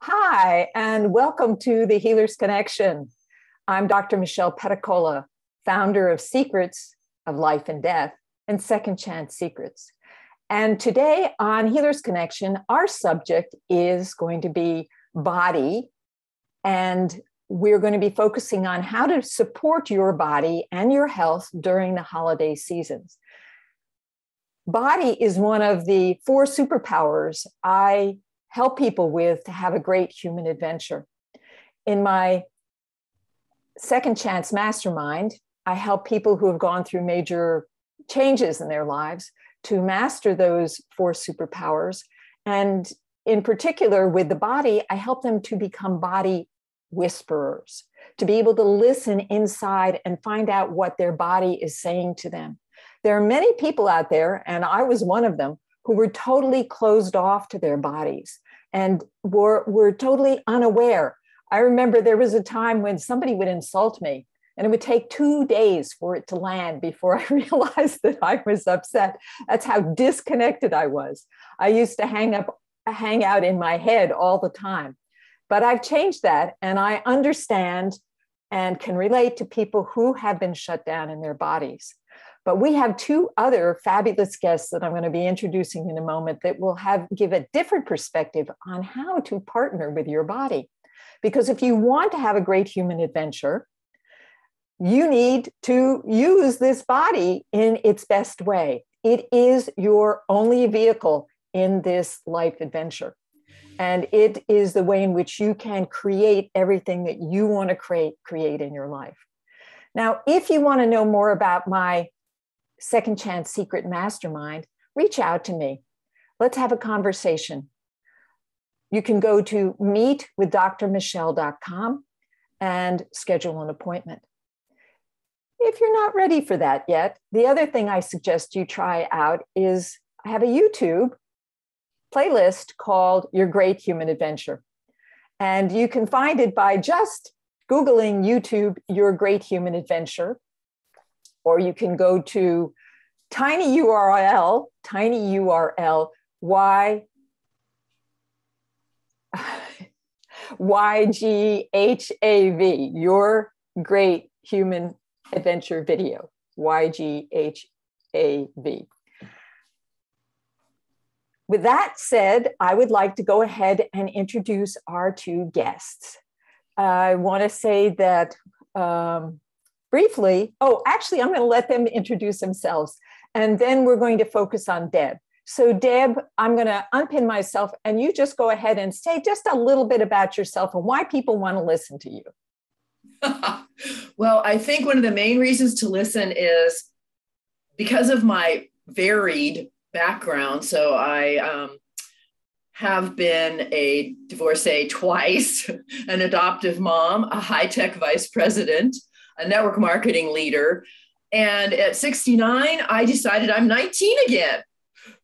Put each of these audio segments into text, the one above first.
Hi, and welcome to the Healers Connection. I'm Dr. Michelle Petacola, founder of Secrets of Life and Death and Second Chance Secrets. And today on Healers Connection, our subject is going to be body, and we're going to be focusing on how to support your body and your health during the holiday seasons. Body is one of the 4 superpowers I help people with to have a great human adventure. In my Second Chance Mastermind, I help people who have gone through major changes in their lives to master those 4 superpowers. And in particular, with the body, I help them to become body whisperers, to be able to listen inside and find out what their body is saying to them. There are many people out there, and I was one of them, who were totally closed off to their bodies and were totally unaware. I remember there was a time when somebody would insult me, and it would take 2 days for it to land before I realized that I was upset. That's how disconnected I was. I used to hang out in my head all the time. But I've changed that, and I understand and can relate to people who have been shut down in their bodies. But we have 2 other fabulous guests that I'm going to be introducing in a moment that will give a different perspective on how to partner with your body. Because if you want to have a great human adventure, you need to use this body in its best way. It is your only vehicle in this life adventure. And it is the way in which you can create everything that you want to create in your life. Now, if you want to know more about my Second Chance Secret Mastermind, reach out to me. Let's have a conversation. You can go to meetwithdrmichelle.com and schedule an appointment. If you're not ready for that yet, the other thing I suggest you try out is I have a YouTube playlist called Your Great Human Adventure. And you can find it by just Googling YouTube, Your Great Human Adventure. Or you can go to tiny URL, YGHAV, Your Great Human Adventure Video, YGHAV. With that said, I would like to go ahead and introduce our 2 guests. I want to say that briefly, actually, I'm going to let them introduce themselves, and then we're going to focus on Deb. So Deb, I'm going to unpin myself, and you just go ahead and say just a little bit about yourself and why people want to listen to you. Well, I think one of the main reasons to listen is because of my varied background. So I have been a divorcee twice, an adoptive mom, a high-tech vice president, a network marketing leader. And at 69, I decided I'm 19 again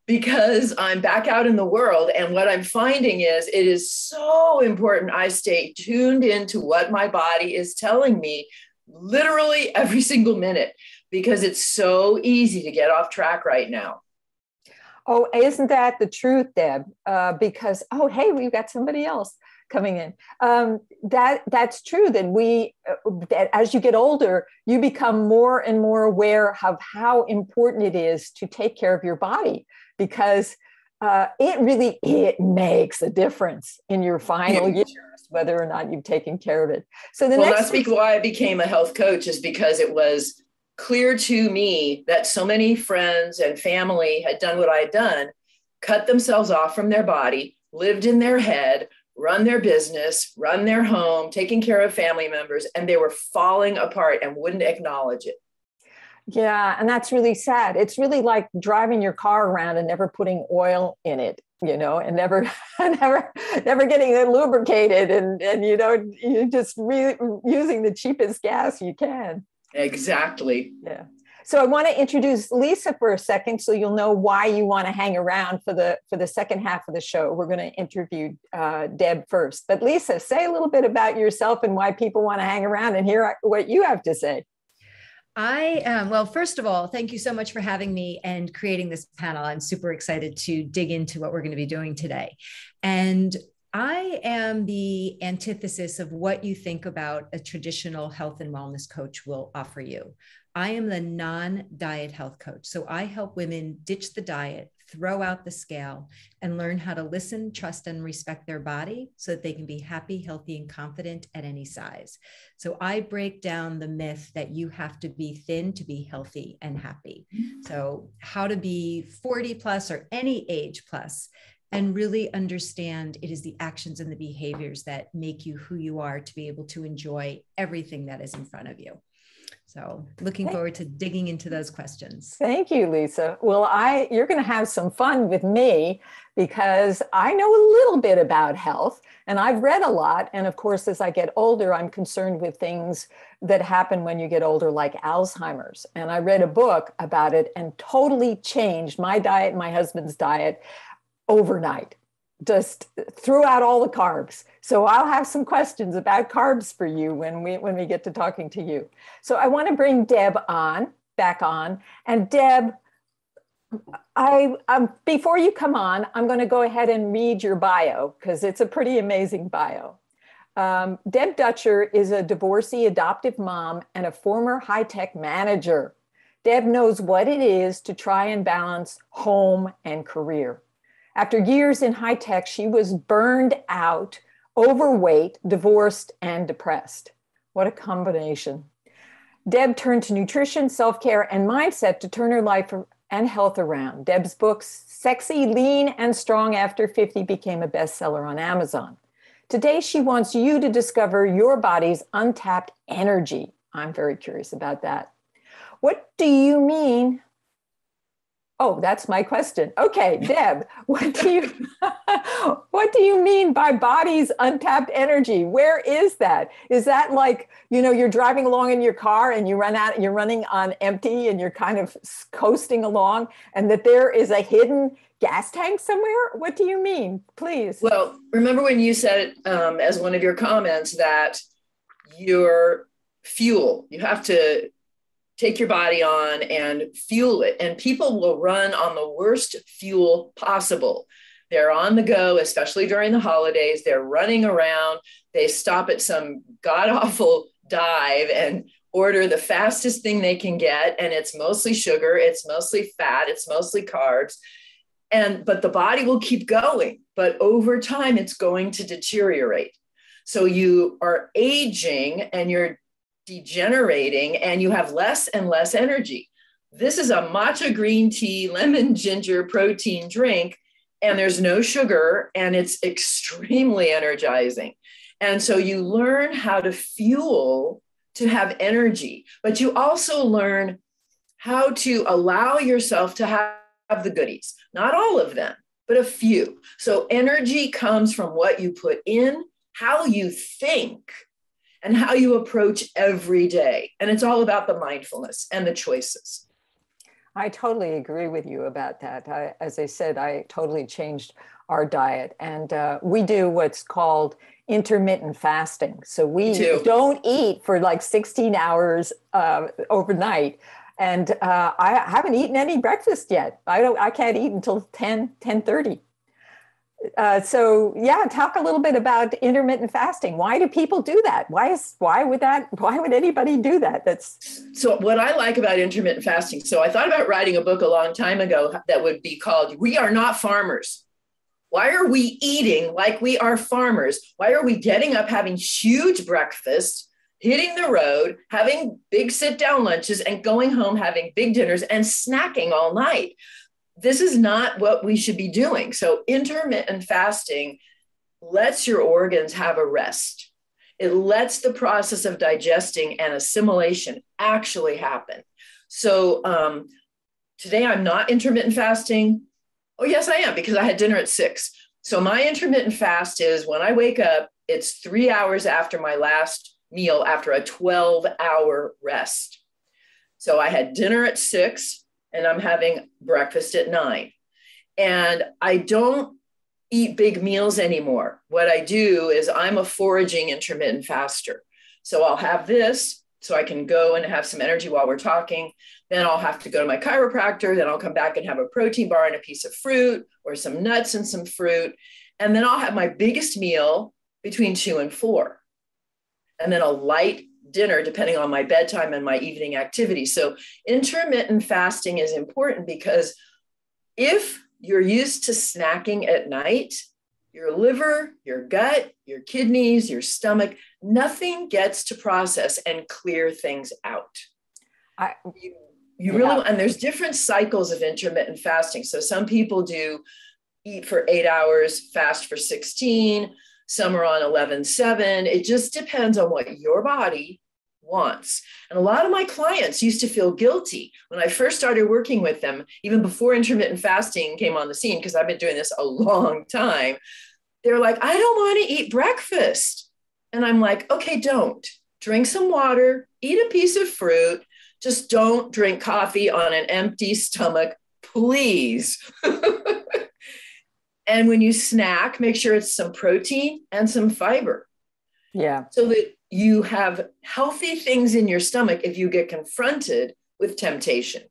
because I'm back out in the world. And what I'm finding is it is so important I stay tuned into what my body is telling me literally every single minute, because it's so easy to get off track right now. Oh, isn't that the truth, Deb? Because, hey, we've got somebody else coming in. That's true. That as you get older, you become more and more aware of how important it is to take care of your body, because it makes a difference in your final years, whether or not you've taken care of it. So that's why I became a health coach, is because it was clear to me that so many friends and family had done what I had done, cut themselves off from their body, lived in their head, run their business, run their home, taking care of family members, and they were falling apart and wouldn't acknowledge it. Yeah, and that's really sad. It's really like driving your car around and never putting oil in it, and never getting it lubricated, and you're just using the cheapest gas you can. Exactly. Yeah. So I want to introduce Lisa for a second, so you'll know why you want to hang around for the second half of the show. We're going to interview Deb first. But Lisa, say a little bit about yourself and why people want to hang around and hear what you have to say. Well, first of all, thank you so much for having me and creating this panel. I'm super excited to dig into what we're going to be doing today. And I am the antithesis of what you think about a traditional health and wellness coach will offer you. I am the non-diet health coach. So I help women ditch the diet, throw out the scale, and learn how to listen, trust, and respect their body so that they can be happy, healthy, and confident at any size. So I break down the myth that you have to be thin to be healthy and happy. So how to be 40 plus or any age plus, and really understand it is the actions and the behaviors that make you who you are to be able to enjoy everything that is in front of you. So looking forward to digging into those questions. Thank you, Lisa. Well, you're going to have some fun with me because I know a little bit about health and I've read a lot. And of course, as I get older, I'm concerned with things that happen when you get older, like Alzheimer's. And I read a book about it and totally changed my diet, my husband's diet overnight. Just threw out all the carbs. So I'll have some questions about carbs for you when we get to talking to you. So I want to bring Deb back on. And Deb, before you come on, I'm going to go ahead and read your bio because it's a pretty amazing bio. Deb Dutcher is a divorcee adoptive mom and a former high-tech manager. Deb knows what it is to try and balance home and career. After years in high tech, she was burned out, overweight, divorced, and depressed. What a combination. Deb turned to nutrition, self-care, and mindset to turn her life and health around. Deb's books, Sexy, Lean, and Strong After 50, became a bestseller on Amazon. Today, she wants you to discover your body's untapped energy. I'm very curious about that. What do you mean? Oh, that's my question. Okay, Deb, what do you mean by body's untapped energy? Where is that? Is that like, you're driving along in your car and you're running on empty and you're kind of coasting along and that there is a hidden gas tank somewhere? What do you mean? Please. Well, remember when you said as one of your comments that your fuel, you have to take your body on and fuel it. And people will run on the worst fuel possible. They're on the go, especially during the holidays. They're running around. They stop at some god-awful dive and order the fastest thing they can get. And it's mostly sugar. It's mostly fat. It's mostly carbs. But the body will keep going. But over time, it's going to deteriorate. So you are aging and you're degenerating and you have less and less energy. This is a matcha green tea, lemon ginger protein drink, and there's no sugar and it's extremely energizing. And so you learn how to fuel to have energy, but you also learn how to allow yourself to have the goodies, not all of them, but a few. So energy comes from what you put in, how you think, and how you approach every day. And it's all about the mindfulness and the choices. I totally agree with you about that. As I said, I totally changed our diet. And we do what's called intermittent fasting. So we don't eat for like 16 hours overnight. And I haven't eaten any breakfast yet. I can't eat until 10:30. So yeah, talk a little bit about intermittent fasting. Why do people do that? Why would anybody do that? So what I like about intermittent fasting. So I thought about writing a book a long time ago that would be called, We Are Not Farmers. Why are we eating like we are farmers? Why are we getting up, having huge breakfasts, hitting the road, having big sit down lunches and going home, having big dinners and snacking all night? This is not what we should be doing. So intermittent fasting lets your organs have a rest. It lets the process of digesting and assimilation actually happen. So today I'm not intermittent fasting. Oh, yes, I am, because I had dinner at 6. So my intermittent fast is when I wake up, it's 3 hours after my last meal after a 12-hour rest. So I had dinner at 6. And I'm having breakfast at 9. And I don't eat big meals anymore. What I do is I'm a foraging intermittent faster. So I'll have this so I can go and have some energy while we're talking. Then I'll have to go to my chiropractor. Then I'll come back and have a protein bar and a piece of fruit or some nuts and some fruit. And then I'll have my biggest meal between 2 and 4. And then a light dinner, depending on my bedtime and my evening activity. So intermittent fasting is important because if you're used to snacking at night, your liver, your gut, your kidneys, your stomach, nothing gets to process and clear things out. You really, and there's different cycles of intermittent fasting. So some people do eat for 8 hours, fast for 16. Some are on 11-7. It just depends on what your body wants. And a lot of my clients used to feel guilty when I first started working with them, even before intermittent fasting came on the scene, because I've been doing this a long time. They're like, I don't want to eat breakfast. And I'm like, okay, don't. Drink some water, eat a piece of fruit. Just don't drink coffee on an empty stomach, please. And when you snack, make sure it's some protein and some fiber. Yeah. So that you have healthy things in your stomach if you get confronted with temptation.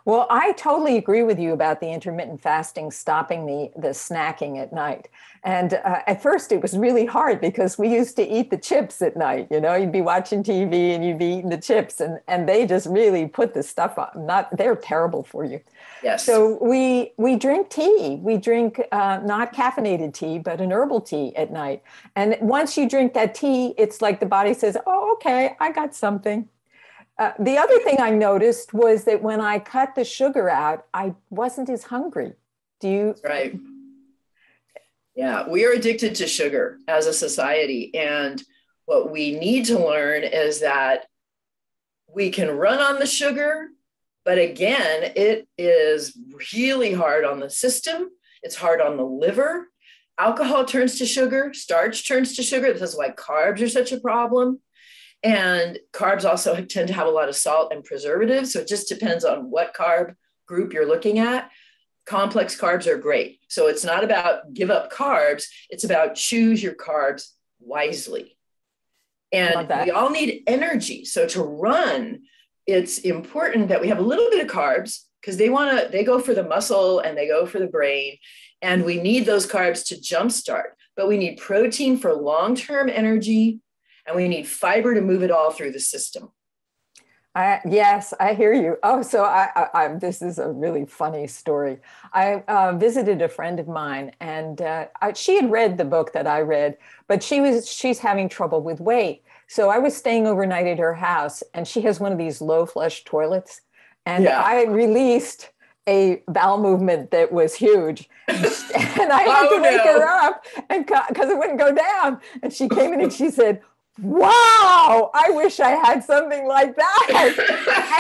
Well, I totally agree with you about the intermittent fasting, stopping the snacking at night. And at first it was really hard because we used to eat the chips at night. You know, you'd be watching TV and you'd be eating the chips and they just really put the stuff on. They're terrible for you. Yes. So we drink tea. We drink not caffeinated tea, but an herbal tea at night. And once you drink that tea, it's like the body says, oh, okay, I got something. The other thing I noticed was that when I cut the sugar out, I wasn't as hungry. Do you? Right. Yeah, we are addicted to sugar as a society. And what we need to learn is that we can run on the sugar, but again, it is really hard on the system. It's hard on the liver. Alcohol turns to sugar, starch turns to sugar. This is why carbs are such a problem. And carbs also tend to have a lot of salt and preservatives. So it just depends on what carb group you're looking at. Complex carbs are great. So it's not about give up carbs. It's about choose your carbs wisely. And we all need energy. So to run, it's important that we have a little bit of carbs because they go for the muscle and they go for the brain. And we need those carbs to jumpstart. But we need protein for long-term energy. And we need fiber to move it all through the system. Yes, I hear you. Oh, so this is a really funny story. I visited a friend of mine, and she had read the book that I read, but she's having trouble with weight. So I was staying overnight at her house, and she has one of these low flush toilets, and I released a bowel movement that was huge, and I had to wake her up, and because it wouldn't go down. And she came in and she said, wow, I wish I had something like that.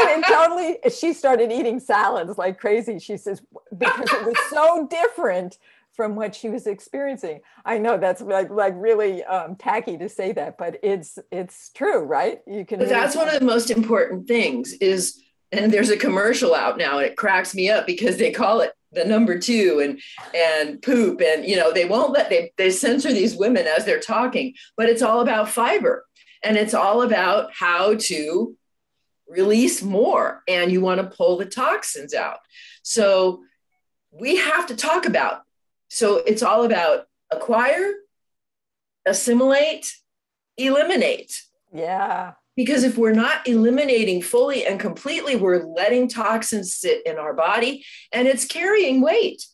And it totally, she started eating salads like crazy. She says, because it was so different from what she was experiencing. I know that's like really tacky to say that, but it's true, right? You can. That's one of the most important things is, and there's a commercial out now and it cracks me up because they call it the number 2 and poop. And, you know, they won't they censor these women as they're talking, but it's all about fiber and it's all about how to release more. And you want to pull the toxins out. So we have to talk about, so it's all about acquire, assimilate, eliminate. Yeah. Because if we're not eliminating fully and completely, we're letting toxins sit in our body and it's carrying weight.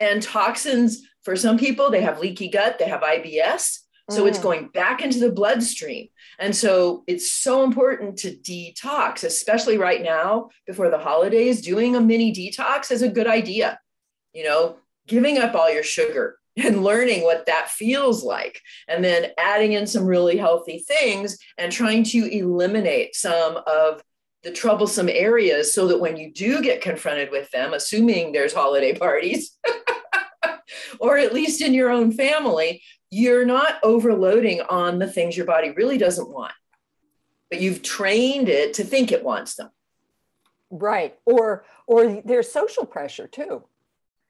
And toxins, for some people, they have leaky gut, they have IBS. So it's going back into the bloodstream. And so it's so important to detox, especially right now before the holidays. Doing a mini detox is a good idea. You know, giving up all your sugar and learning what that feels like, and then adding in some really healthy things and trying to eliminate some of the troublesome areas so that when you do get confronted with them, assuming there's holiday parties, or at least in your own family, you're not overloading on the things your body really doesn't want, but you've trained it to think it wants them. Right. Or there's social pressure too.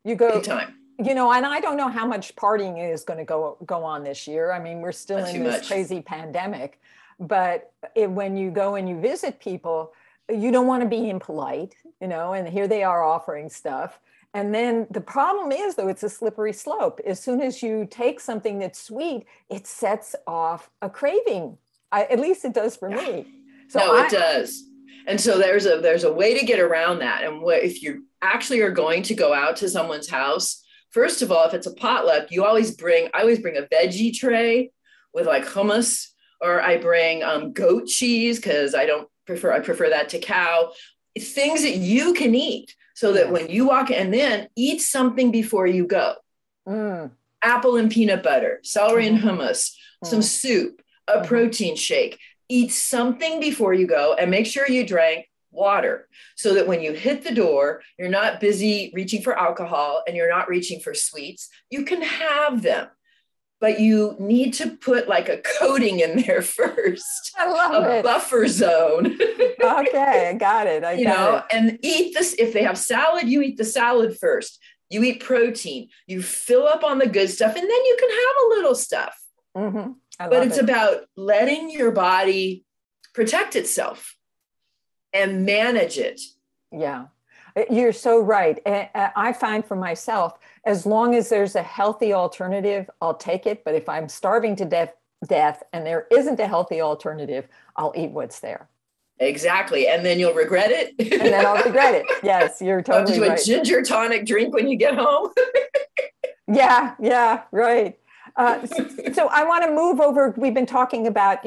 You go, big time. You know, and I don't know how much partying is going to go on this year. I mean, we're still in this crazy pandemic, but when you go and you visit people, you don't want to be impolite, you know, and here they are offering stuff. And then the problem is, though, it's a slippery slope. As soon as you take something that's sweet, it sets off a craving. At least it does for me. So no, it does. And so there's a way to get around that. And if you actually are going to go out to someone's house, first of all, if it's a potluck, I always bring a veggie tray with like hummus, or I bring goat cheese because I prefer that to cow. Things that you can eat so that when you walk in, and then eat something before you go. Apple and peanut butter, celery and hummus, some soup, a protein shake. Eat something before you go, and make sure you drank water so that when you hit the door, you're not busy reaching for alcohol and you're not reaching for sweets. You can have them, but you need to put like a coating in there first. I love it. A buffer zone. Okay, I got it. I got it. And eat this. If they have salad, you eat the salad first. You eat protein. You fill up on the good stuff, and then you can have a little stuff. Mm-hmm. But it's about letting your body protect itself and manage it. Yeah, you're so right. I find for myself, as long as there's a healthy alternative, I'll take it. But if I'm starving to death and there isn't a healthy alternative, I'll eat what's there. Exactly. And then you'll regret it. And then I'll regret it. Yes, you're totally right. Do a ginger tonic drink when you get home. Yeah, right. So I want to move over. We've been talking about,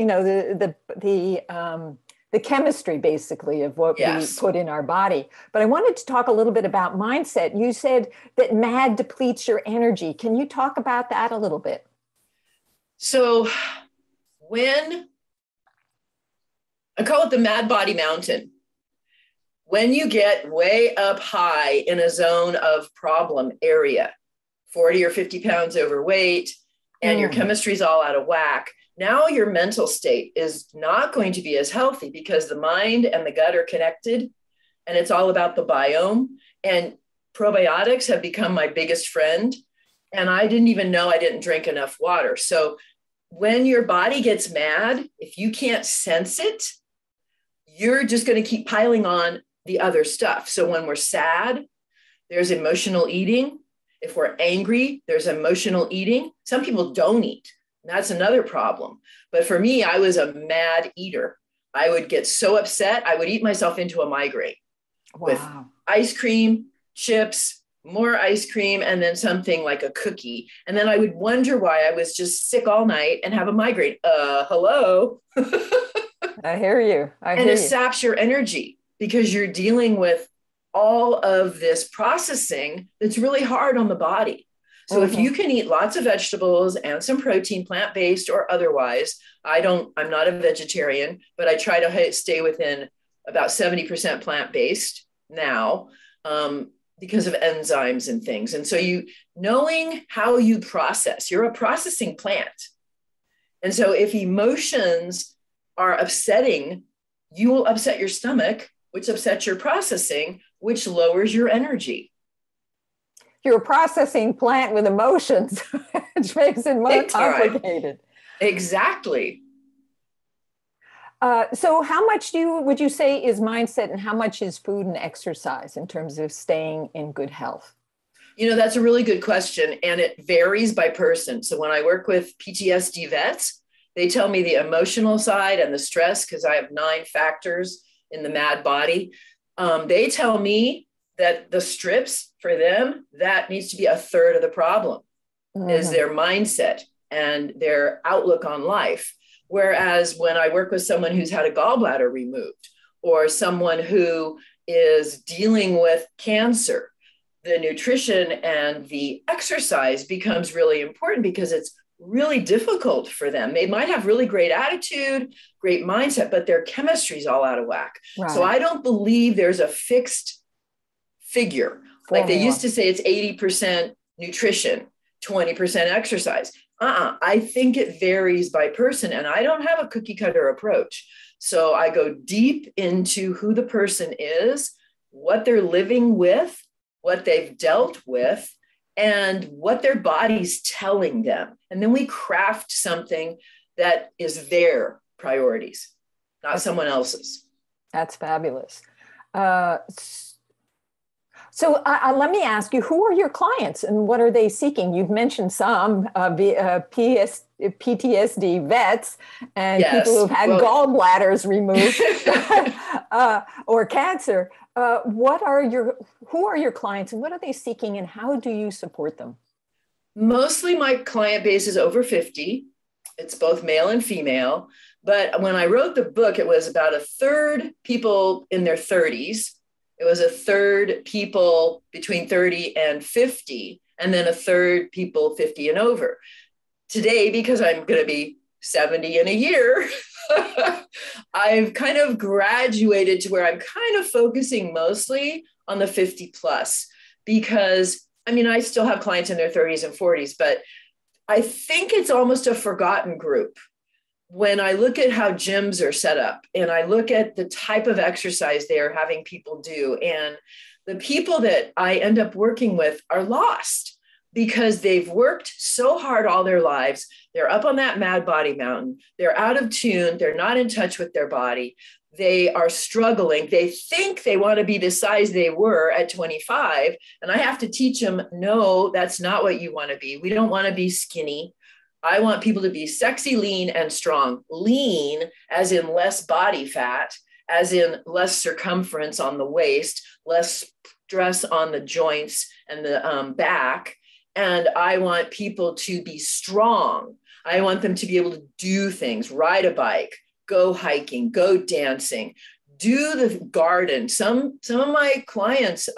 the chemistry basically of what we put in our body. But I wanted to talk a little bit about mindset. You said that MAD depletes your energy. Can you talk about that a little bit? So I call it the MAD body mountain. When you get way up high in a zone of problem area, 40 or 50 pounds overweight, and your chemistry's all out of whack, now your mental state is not going to be as healthy because the mind and the gut are connected, and it's all about the biome. And probiotics have become my biggest friend, and I didn't even know I didn't drink enough water. So when your body gets mad, if you can't sense it, you're just going to keep piling on the other stuff. So when we're sad, there's emotional eating. If we're angry, there's emotional eating. Some people don't eat. That's another problem. But for me, I was a mad eater. I would get so upset, I would eat myself into a migraine with ice cream, chips, more ice cream, and then something like a cookie. And then I would wonder why I was just sick all night and have a migraine. Hello. I hear you. And it saps your energy because you're dealing with all of this processing that's really hard on the body. So if you can eat lots of vegetables and some protein, plant-based or otherwise, I'm not a vegetarian, but I try to stay within about 70% plant-based now because of enzymes and things. And so knowing how you process, you're a processing plant. And so if emotions are upsetting, you will upset your stomach, which upsets your processing, which lowers your energy. You're a processing plant with emotions, which makes it more complicated. Exactly. So how much would you say is mindset and how much is food and exercise in terms of staying in good health? That's a really good question. And it varies by person. So when I work with PTSD vets, they tell me the emotional side and the stress, because I have 9 factors in the MAD body. They tell me that the strips for them, that needs to be a third of the problem is their mindset and their outlook on life. Whereas when I work with someone who's had a gallbladder removed or someone who is dealing with cancer, the nutrition and the exercise becomes really important because it's really difficult for them. They might have really great attitude, great mindset, but their chemistry is all out of whack. Right. So I don't believe there's a fixed figure. Like they used to say it's 80% nutrition, 20% exercise. I think it varies by person, and I don't have a cookie cutter approach. So I go deep into who the person is, what they're living with, what they've dealt with, and what their body's telling them. And then we craft something that is their priorities, not someone else's. That's fabulous. So let me ask you, who are your clients and what are they seeking? You've mentioned some PTSD vets and Yes. people who've had gallbladders removed or cancer. Who are your clients and what are they seeking and how do you support them? Mostly my client base is over 50. It's both male and female. But when I wrote the book, it was about a third people in their 30s. It was a third people between 30 and 50, and then a third people 50 and over. Today, because I'm going to be 70 in a year, I've kind of graduated to where I'm kind of focusing mostly on the 50 plus, because I mean, I still have clients in their 30s and 40s, but I think it's almost a forgotten group. When I look at how gyms are set up and I look at the type of exercise they are having people do, and the people that I end up working with are lost because they've worked so hard all their lives. They're up on that mad body mountain. They're out of tune. They're not in touch with their body. They are struggling. They think they want to be the size they were at 25. And I have to teach them, no, that's not what you want to be. We don't want to be skinny. I want people to be sexy, lean, and strong. Lean, as in less body fat, as in less circumference on the waist, less stress on the joints and the back. And I want people to be strong. I want them to be able to do things, ride a bike, go hiking, go dancing, do the garden. Some of my clients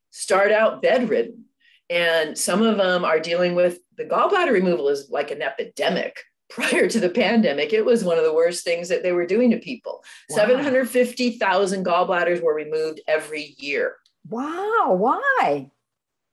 start out bedridden. And some of them are dealing with the gallbladder removal is like an epidemic. Prior to the pandemic, it was one of the worst things that they were doing to people. Wow. 750,000 gallbladders were removed every year. Wow. Why?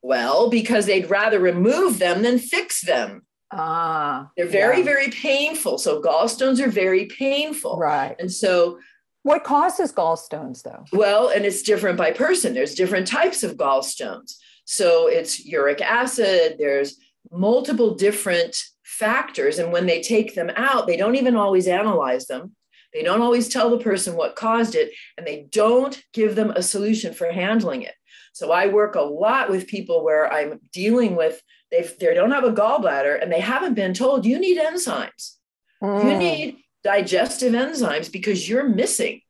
Well, because they'd rather remove them than fix them. They're very, very painful. So gallstones are very painful. Right. And so what causes gallstones though? Well, and it's different by person. There's different types of gallstones. So it's uric acid, there's multiple different factors. And when they take them out, they don't even always analyze them. They don't always tell the person what caused it, and they don't give them a solution for handling it. So I work a lot with people where I'm dealing with, they don't have a gallbladder and they haven't been told you need enzymes. You need digestive enzymes because you're missing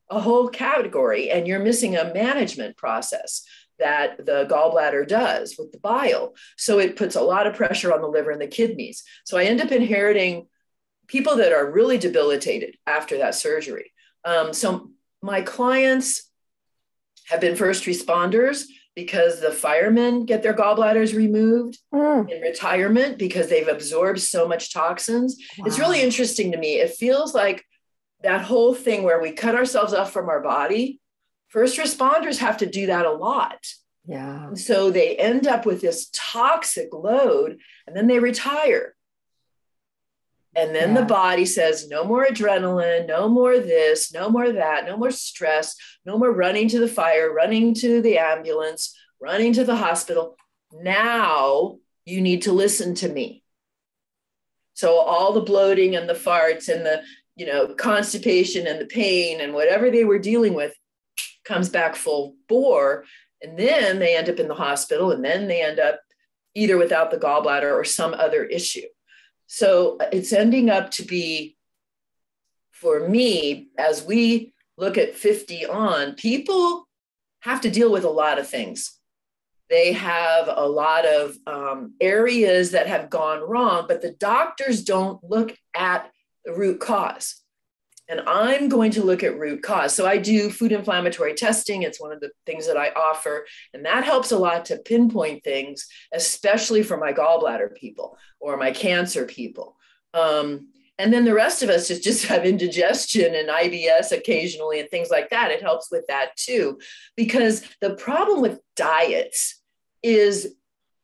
a whole category and you're missing a management process that the gallbladder does with the bile. So it puts a lot of pressure on the liver and the kidneys. So I end up inheriting people that are really debilitated after that surgery. So my clients have been first responders because the firemen get their gallbladders removed in retirement because they've absorbed so much toxins. Wow. It's really interesting to me. It feels like that whole thing where we cut ourselves off from our body, first responders have to do that a lot. Yeah. And so they end up with this toxic load and then they retire. And then the body says, no more adrenaline, no more this, no more that, no more stress, no more running to the fire, running to the ambulance, running to the hospital. Now you need to listen to me. So all the bloating and the farts and the, constipation and the pain and whatever they were dealing with comes back full bore. And then they end up in the hospital and then they end up either without the gallbladder or some other issue. So it's ending up to be, for me, as we look at 50 on, people have to deal with a lot of things. They have a lot of areas that have gone wrong, but the doctors don't look at the root cause. And I'm going to look at root cause. So I do food inflammatory testing. It's one of the things that I offer. And that helps a lot to pinpoint things, especially for my gallbladder people or my cancer people. And then the rest of us just have indigestion and IBS occasionally and things like that. It helps with that too. Because the problem with diets is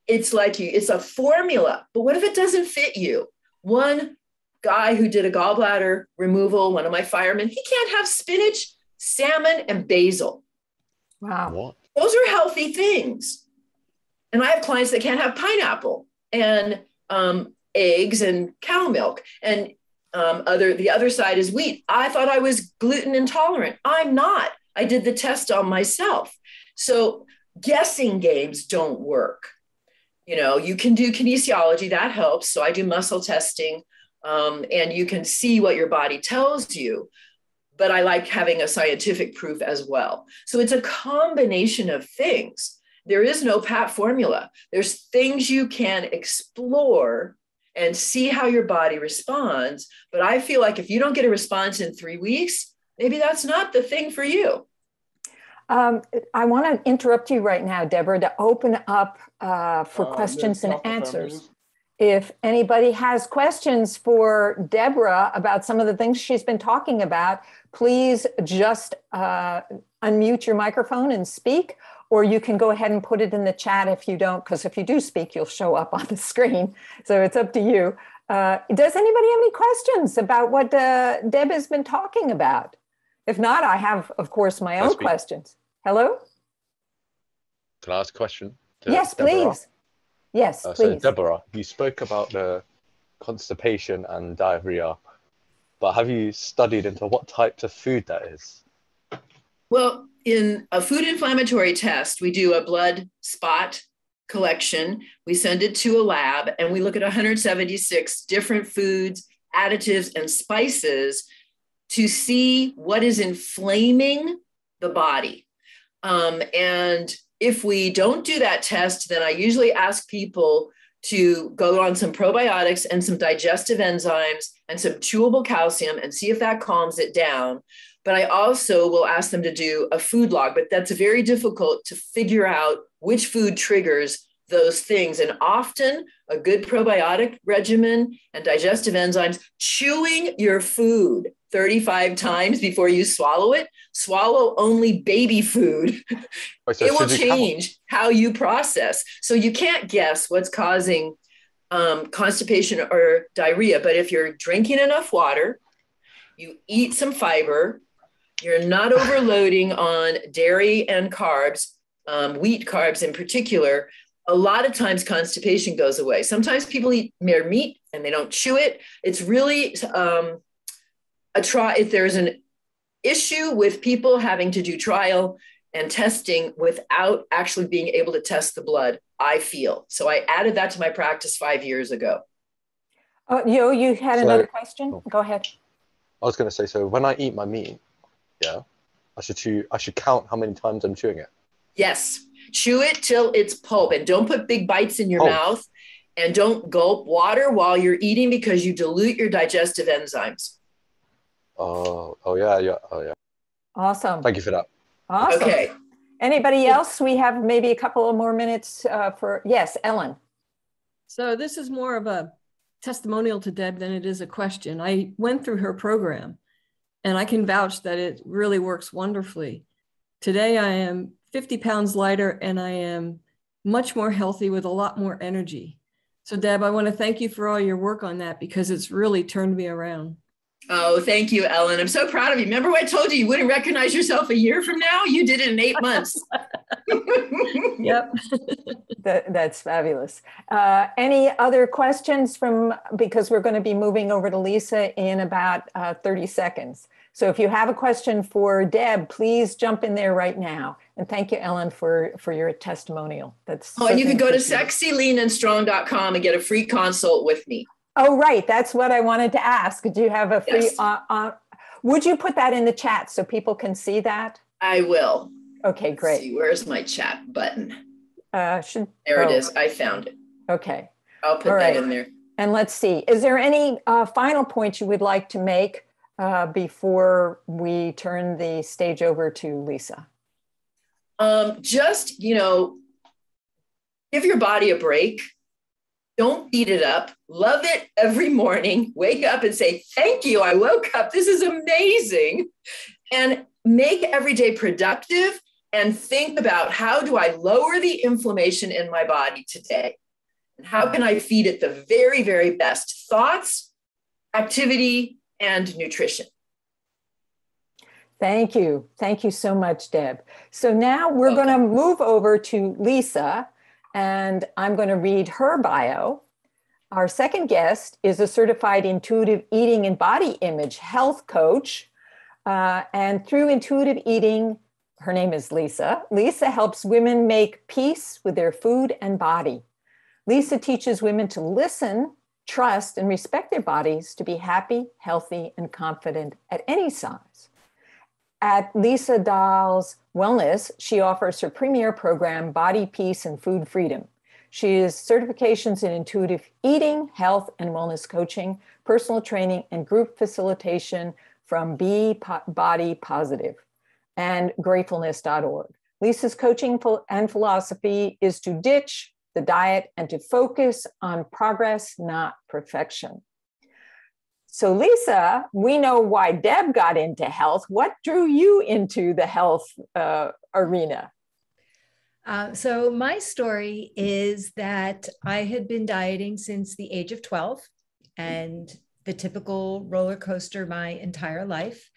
it's a formula. But what if it doesn't fit you? One guy who did a gallbladder removal, one of my firemen, he can't have spinach, salmon, and basil. Wow. What? Those are healthy things. And I have clients that can't have pineapple and eggs and cow milk. And the other side is wheat. I thought I was gluten intolerant. I'm not. I did the test on myself. So guessing games don't work. You know, you can do kinesiology, that helps. So I do muscle testing, and you can see what your body tells you. But I like having a scientific proof as well. So it's a combination of things. There is no pat formula. There's things you can explore and see how your body responds. But I feel like if you don't get a response in 3 weeks, maybe that's not the thing for you. I want to interrupt you right now, Deborah, to open up for questions and answers. If anybody has questions for Deborah about some of the things she's been talking about, please just unmute your microphone and speak, or you can go ahead and put it in the chat if you don't, because if you do speak, you'll show up on the screen. So it's up to you. Does anybody have any questions about what Deb has been talking about? If not, I have, of course, my own questions. Hello? Can I ask a question? Yes, Deborah? please. Yes, please. So Deborah, you spoke about the constipation and diarrhea, but have you studied into what types of food that is? Well, in a food inflammatory test, we do a blood spot collection. We send it to a lab and we look at 176 different foods, additives, and spices to see what is inflaming the body. And if we don't do that test, then I usually ask people to go on some probiotics and some digestive enzymes and some chewable calcium and see if that calms it down. But I also will ask them to do a food log, but that's very difficult to figure out which food triggers those things. And often a good probiotic regimen and digestive enzymes, chewing your food 35 times before you swallow it, swallow only baby food. So it will change how you process. So you can't guess what's causing constipation or diarrhea, but if you're drinking enough water, you eat some fiber, you're not overloading on dairy and carbs, wheat carbs in particular, a lot of times constipation goes away. Sometimes people eat mere meat and they don't chew it. It's really if there's an issue with people having to do trial and testing without actually being able to test the blood, I feel. So I added that to my practice 5 years ago. You had another question? Go ahead. I was going to say, so when I eat my meat, I should count how many times I'm chewing it. Yes. Chew it till it's pulp, and don't put big bites in your mouth, and don't gulp water while you're eating because you dilute your digestive enzymes. Oh yeah. Awesome. Thank you for that. Awesome. Okay. Anybody else? We have maybe a couple of more minutes yes, Ellen. So this is more of a testimonial to Deb than it is a question. I went through her program and I can vouch that it really works wonderfully. Today I am 50 pounds lighter and I am much more healthy with a lot more energy. So Deb, I want to thank you for all your work on that because it's really turned me around. Oh, thank you, Ellen. I'm so proud of you. Remember what I told you wouldn't recognize yourself a year from now? You did it in 8 months. Yep. That's fabulous. Any other questions because we're going to be moving over to Lisa in about 30 seconds. So if you have a question for Deb, please jump in there right now. And thank you, Ellen, for your testimonial. And you can go to sexyleanandstrong.com and get a free consult with me. Oh, right. That's what I wanted to ask. Do you have a free, yes. Would you put that in the chat so people can see that? I will. Okay, great. Let's see, where's my chat button? There it is. I found it. Okay. I'll put that in there. And let's see. Is there any final points you would like to make before we turn the stage over to Lisa? Just, give your body a break. Don't beat it up. Love it every morning. Wake up and say, thank you. I woke up. This is amazing. And make every day productive and think about how do I lower the inflammation in my body today? And how can I feed it the very, very best thoughts, activity, and nutrition? Thank you. Thank you so much, Deb. So now we're going to move over to Lisa, and I'm going to read her bio. Our second guest is a certified intuitive eating and body image health coach. And through intuitive eating, her name is Lisa. Lisa helps women make peace with their food and body. Lisa teaches women to listen, trust, and respect their bodies to be happy, healthy, and confident at any size. At Lisa Dahl's Wellness, she offers her premier program, Body Peace and Food Freedom. She has certifications in intuitive eating, health and wellness coaching, personal training, and group facilitation from Be Body Positive and gratefulness.org. Lisa's coaching and philosophy is to ditch the diet and to focus on progress, not perfection. So Lisa, we know why Deb got into health. What drew you into the health arena? So my story is that I had been dieting since the age of 12 and the typical roller coaster my entire life.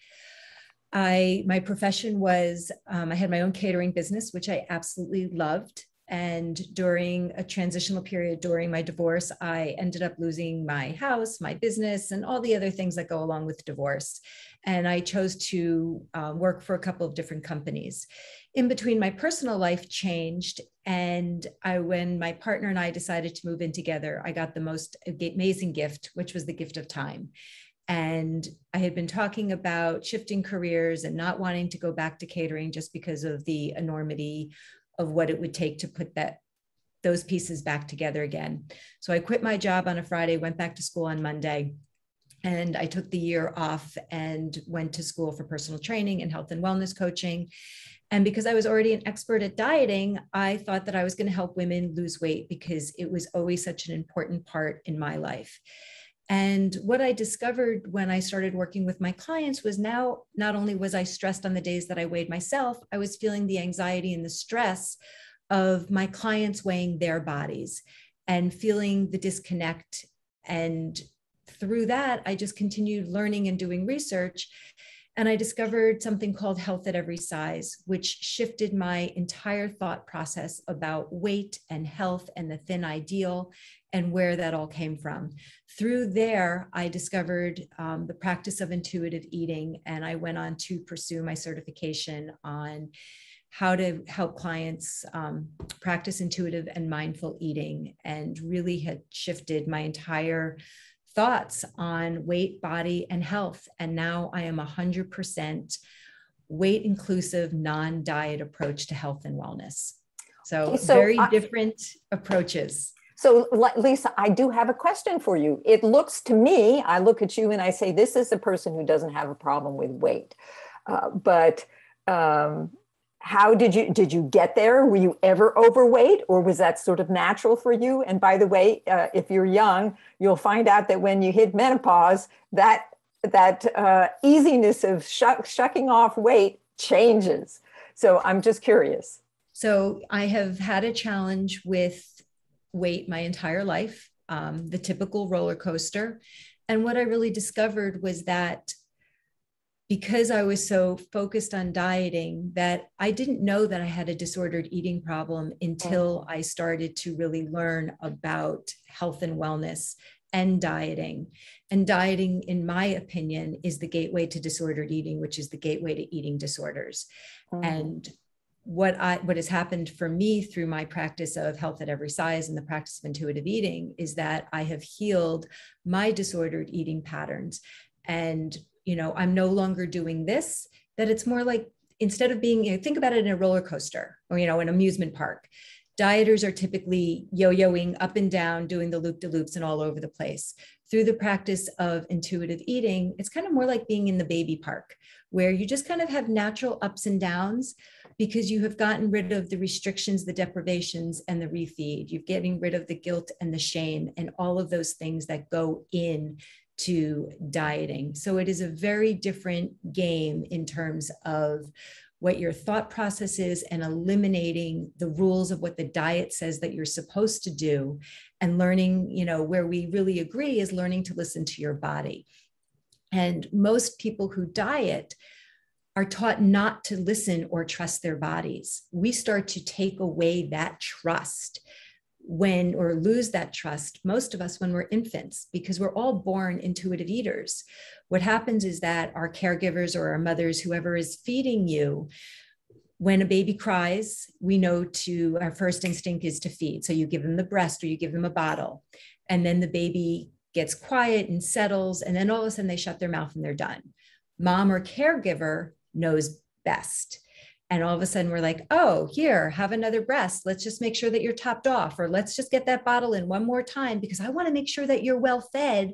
My profession was, I had my own catering business, which I absolutely loved. And during a transitional period during my divorce, I ended up losing my house, my business, and all the other things that go along with divorce. And I chose to work for a couple of different companies. In between, my personal life changed. And when my partner and I decided to move in together, I got the most amazing gift, which was the gift of time. And I had been talking about shifting careers and not wanting to go back to catering just because of the enormity of what it would take to put those pieces back together again. So I quit my job on a Friday, went back to school on Monday, and I took the year off and went to school for personal training and health and wellness coaching. And because I was already an expert at dieting, I thought that I was going to help women lose weight because it was always such an important part in my life. And what I discovered when I started working with my clients was now, not only was I stressed on the days that I weighed myself, I was feeling the anxiety and the stress of my clients weighing their bodies and feeling the disconnect. And through that, I just continued learning and doing research. And I discovered something called Health at Every Size, which shifted my entire thought process about weight and health and the thin ideal and where that all came from. Through there, I discovered the practice of intuitive eating, and I went on to pursue my certification on how to help clients practice intuitive and mindful eating, and really had shifted my entire thoughts on weight, body, and health. And now I am 100% weight inclusive, non-diet approach to health and wellness. So very different approaches. So Lisa, I do have a question for you. It looks to me, I look at you and I say, this is a person who doesn't have a problem with weight. How did you get there? Were you ever overweight, or was that sort of natural for you? And by the way, if you're young, you'll find out that when you hit menopause, that easiness of shucking off weight changes. So I'm just curious. So I have had a challenge with weight my entire life, the typical roller coaster. And what I really discovered was that because I was so focused on dieting, that I didn't know that I had a disordered eating problem until I started to really learn about health and wellness and dieting. And dieting, in my opinion, is the gateway to disordered eating, which is the gateway to eating disorders. And what has happened for me through my practice of Health at Every Size and the practice of intuitive eating is that I have healed my disordered eating patterns. And I'm no longer doing this, that it's more like, instead of being, think about it in a roller coaster or, an amusement park. Dieters are typically yo-yoing up and down, doing the loop-de-loops and all over the place. Through the practice of intuitive eating, it's kind of more like being in the baby park, where you just kind of have natural ups and downs because you have gotten rid of the restrictions, the deprivations, and the refeed. You're getting rid of the guilt and the shame and all of those things that go in to dieting. So it is a very different game in terms of what your thought process is and eliminating the rules of what the diet says that you're supposed to do, and learning, where we really agree is learning to listen to your body. And most people who diet are taught not to listen or trust their bodies. We start to take away that trust or lose that trust, most of us, when we're infants, because we're all born intuitive eaters. What happens is that our caregivers or our mothers, whoever is feeding you, When a baby cries, we know our first instinct is to feed. So you give them the breast or you give them a bottle, and then the baby gets quiet and settles, and then all of a sudden they shut their mouth and they're done. Mom or caregiver knows best. And all of a sudden we're like, oh, here, have another breast. Let's just make sure that you're topped off, or let's just get that bottle in one more time because I want to make sure that you're well fed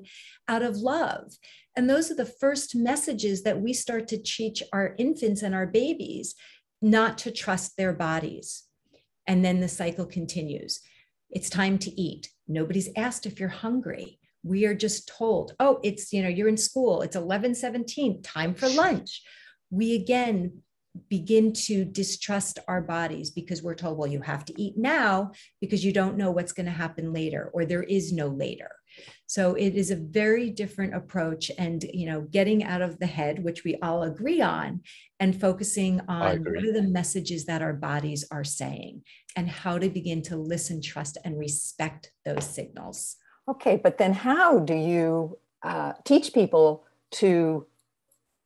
out of love. And those are the first messages that we start to teach our infants and our babies, not to trust their bodies. And then the cycle continues. It's time to eat. Nobody's asked if you're hungry. We are just told, oh, it's, you're in school. It's 11:17, time for lunch. We again begin to distrust our bodies because we're told, well, you have to eat now because you don't know what's going to happen later, or there is no later. So it is a very different approach, and, getting out of the head, which we all agree on, and focusing on what are the messages that our bodies are saying and how to begin to listen, trust, and respect those signals. Okay, but then how do you teach people to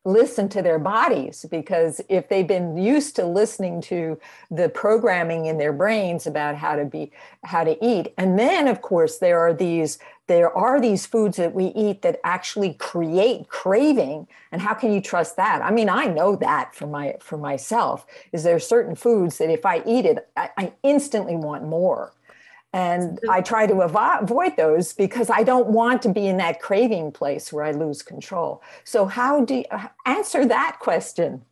listen to their bodies? Because if they've been used to listening to the programming in their brains about how to eat, and then of course there are these foods that we eat that actually create craving, and how can you trust that? I mean, I know that for myself, is there certain foods that if I eat it, I instantly want more. And I try to avoid those because I don't want to be in that craving place where I lose control. So how do you answer that question?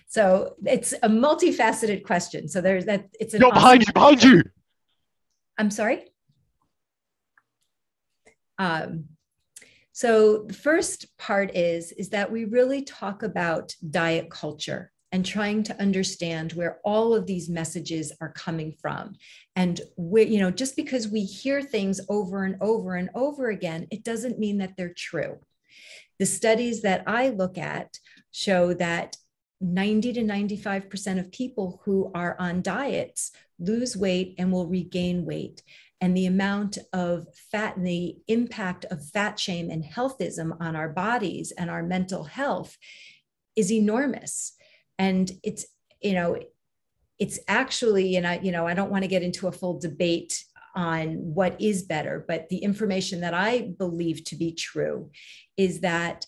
So it's a multifaceted question. So there's that. It's behind you. I'm sorry. So the first part is that we really talk about diet culture and trying to understand where all of these messages are coming from. And just because we hear things over and over and over again, it doesn't mean that they're true. The studies that I look at show that 90 to 95% of people who are on diets lose weight and will regain weight. And the amount of fat and the impact of fat shame and healthism on our bodies and our mental health is enormous. And it's actually, and I don't want to get into a full debate on what is better, but the information that I believe to be true is that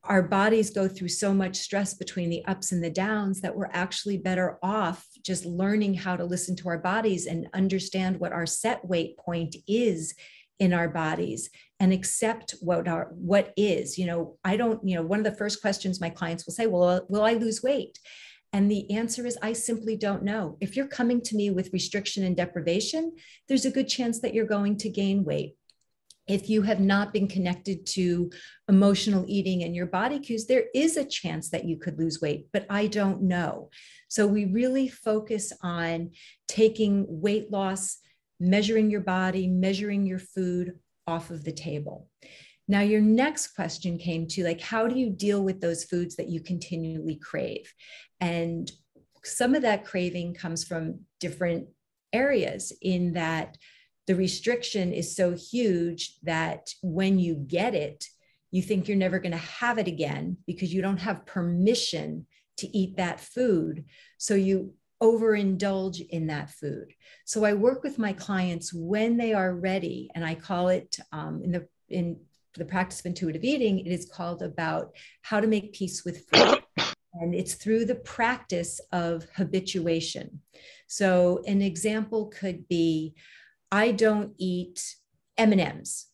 our bodies go through so much stress between the ups and the downs that we're actually better off just learning how to listen to our bodies and understand what our set weight point is in our bodies and accept what is. One of the first questions my clients will say, well, will I lose weight? And the answer is, I simply don't know. If you're coming to me with restriction and deprivation, there's a good chance that you're going to gain weight. If you have not been connected to emotional eating and your body cues, there is a chance that you could lose weight, but I don't know. So we really focus on taking weight loss, measuring your body, measuring your food off of the table. Now, your next question came to how do you deal with those foods that you continually crave? And some of that craving comes from different areas, in that the restriction is so huge that when you get it, you think you're never going to have it again because you don't have permission to eat that food. So you overindulge in that food. So I work with my clients when they are ready, and I call it in the practice of intuitive eating, it is called about how to make peace with food. And it's through the practice of habituation. So an example could be, I don't eat M&Ms.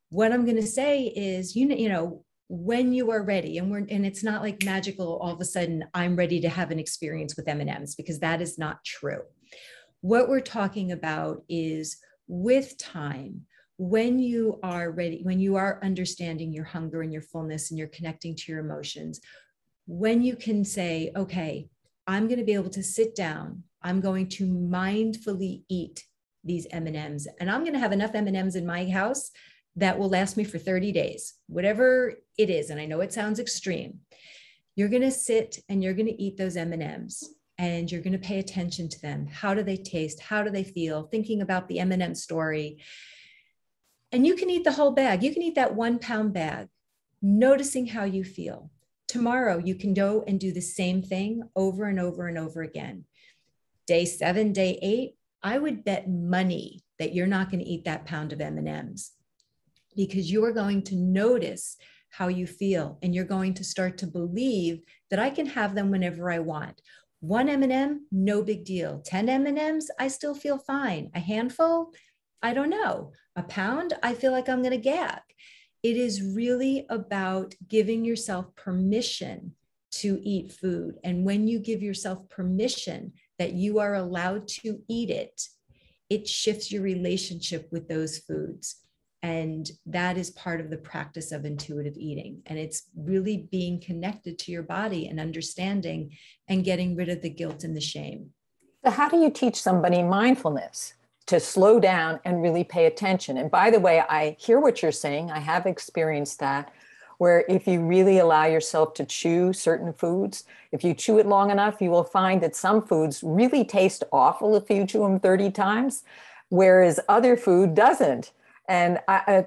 What I'm going to say is, when you are ready, and it's not like magical, all of a sudden I'm ready to have an experience with M&Ms, because that is not true. What we're talking about is with time, when you are ready, when you are understanding your hunger and your fullness and you're connecting to your emotions, when you can say, okay, I'm going to be able to sit down, I'm going to mindfully eat these M&Ms, and I'm going to have enough M&Ms in my house that will last me for 30 days, whatever it is. And I know it sounds extreme. You're going to sit and you're going to eat those M&Ms, and you're going to pay attention to them. How do they taste? How do they feel? Thinking about the M&M story. And you can eat the whole bag. You can eat that 1 pound bag, noticing how you feel. Tomorrow, you can go and do the same thing over and over and over again. Day 7, day 8, I would bet money that you're not going to eat that pound of M&Ms, because you are going to notice how you feel, and you're going to start to believe that I can have them whenever I want. 1 M&M, no big deal. 10 M&Ms, I still feel fine. A handful, I don't know. A pound, I feel like I'm going to gag. It is really about giving yourself permission to eat food. And when you give yourself permission that you are allowed to eat it, it shifts your relationship with those foods. And that is part of the practice of intuitive eating. And it's really being connected to your body and understanding and getting rid of the guilt and the shame. So how do you teach somebody mindfulness? To slow down and really pay attention. And by the way, I hear what you're saying. I have experienced that, where if you really allow yourself to chew certain foods, if you chew it long enough, you will find that some foods really taste awful if you chew them 30 times, whereas other food doesn't. And